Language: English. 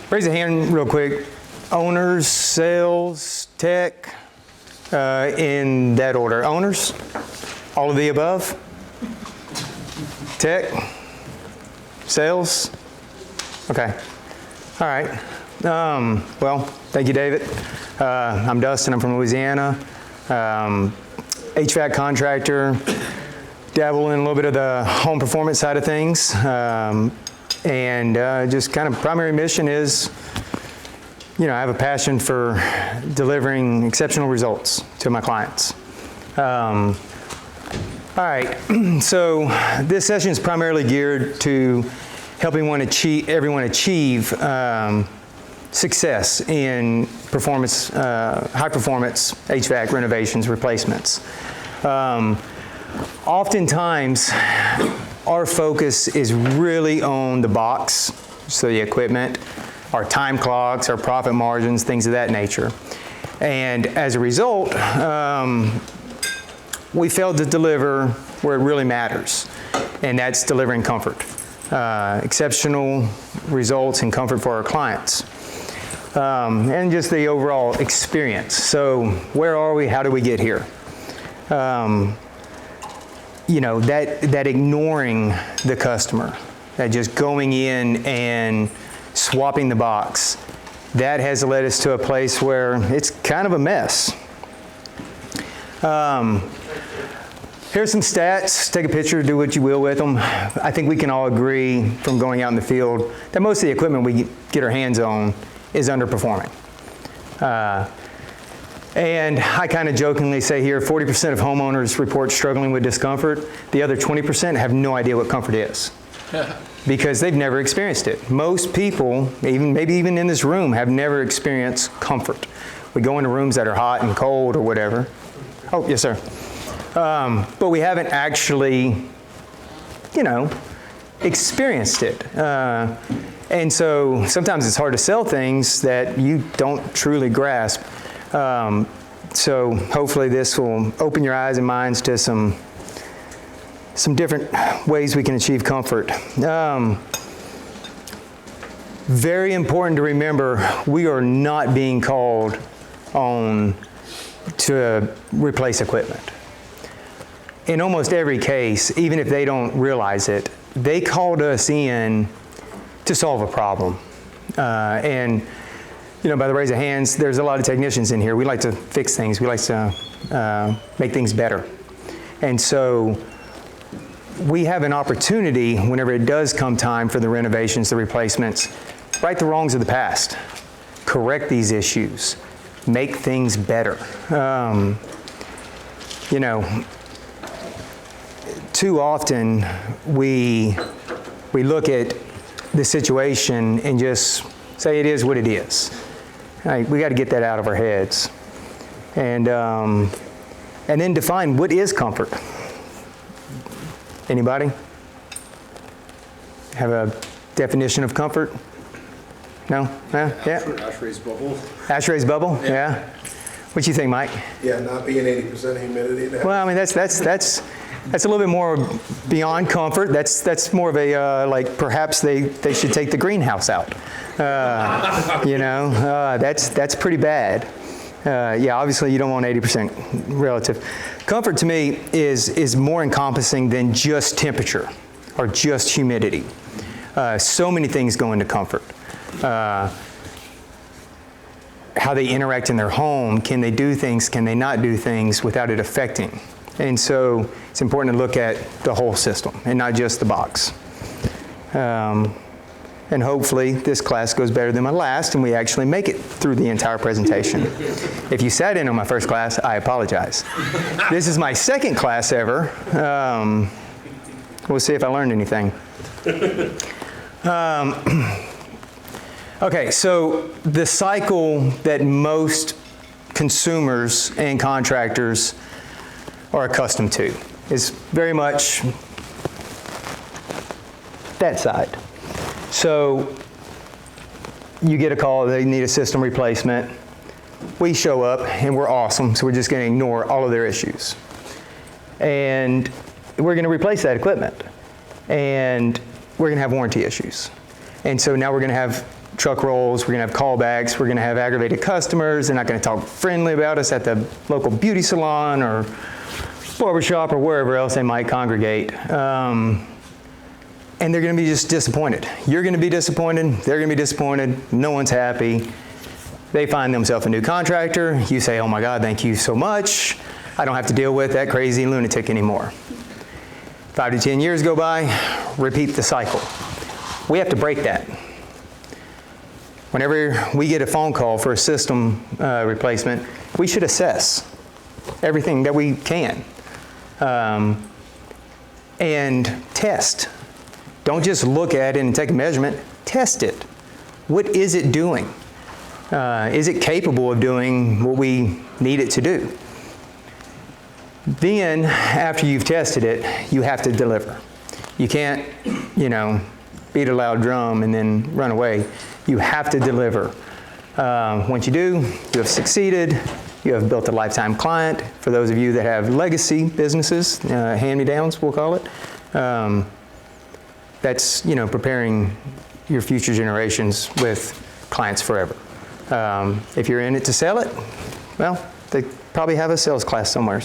Raise a hand real quick. Owners, sales, tech, in that order. Owners? All of the above? Tech? Sales? Okay. All right. Well, thank you, David. I'm Dustin. I'm from Louisiana. HVAC contractor. Dabble in a little bit of the home performance side of things. And just kind of primary mission is, I have a passion for delivering exceptional results to my clients. All right, so this session is primarily geared to helping everyone achieve success in performance, high performance HVAC renovations, replacements. Oftentimes, our focus is really on the box, so the equipment, our time clocks, our profit margins, things of that nature. And as a result, we failed to deliver where it really matters, and that's delivering comfort. Exceptional results and comfort for our clients. And just the overall experience. So where are we? How do we get here? That ignoring the customer, that just going in and swapping the box, that has led us to a place where it's kind of a mess. Here's some stats. Take a picture, do what you will with them. I think we can all agree from going out in the field that most of the equipment we get our hands on is underperforming. And I kind of jokingly say here, 40% of homeowners report struggling with discomfort. The other 20% have no idea what comfort is because they've never experienced it. Most people, maybe even in this room, have never experienced comfort. We go into rooms that are hot and cold or whatever. Oh, yes, sir. But we haven't actually, experienced it. And so sometimes it's hard to sell things that you don't truly grasp. So hopefully this will open your eyes and minds to some different ways we can achieve comfort. Very important to remember, we are not being called on to replace equipment. In almost every case, even if they don't realize it, they called us in to solve a problem. And by the raise of hands, there's a lot of technicians in here. We like to fix things. We like to make things better. And so we have an opportunity whenever it does come time for the renovations, the replacements, right the wrongs of the past, correct these issues, make things better. Too often we look at the situation and just say it is what it is. We got to get that out of our heads, and then define what is comfort. Anybody have a definition of comfort? No? Yeah. Ashrae's bubble. Ashrae's bubble. Yeah. What do you think, Mike? Yeah, not being 80% humidity. Well, I mean that's a little bit more beyond comfort. That's more of a like perhaps they should take the greenhouse out. That's pretty bad. Yeah, obviously you don't want 80% relative. Comfort to me is more encompassing than just temperature or just humidity. So many things go into comfort. How they interact in their home, can they do things, can they not do things without it affecting? And so it's important to look at the whole system and not just the box. And hopefully this class goes better than my last and we actually make it through the entire presentation. If you sat in on my first class, I apologize. This is my second class ever. We'll see if I learned anything. Okay, so the cycle that most consumers and contractors are accustomed to is very much that side. So you get a call, they need a system replacement. We show up and we're awesome, so we're just going to ignore all of their issues. And we're going to replace that equipment. And we're going to have warranty issues. And so now we're going to have truck rolls, we're going to have callbacks, we're going to have aggravated customers. They're not going to talk friendly about us at the local beauty salon or barbershop or wherever else they might congregate. And they're going to be just disappointed. You're going to be disappointed. They're going to be disappointed. No one's happy. They find themselves a new contractor. You say, oh my God, thank you so much. I don't have to deal with that crazy lunatic anymore. 5 to 10 years go by, repeat the cycle. We have to break that. Whenever we get a phone call for a system replacement, we should assess everything that we can and test. Don't just look at it and take a measurement, test it. What is it doing? Is it capable of doing what we need it to do? Then, after you've tested it, you have to deliver. You can't, beat a loud drum and then run away. You have to deliver. Once you do, you have succeeded. You have built a lifetime client. For those of you that have legacy businesses, hand-me-downs, we'll call it, that's, preparing your future generations with clients forever. If you're in it to sell it, well, they probably have a sales class somewhere.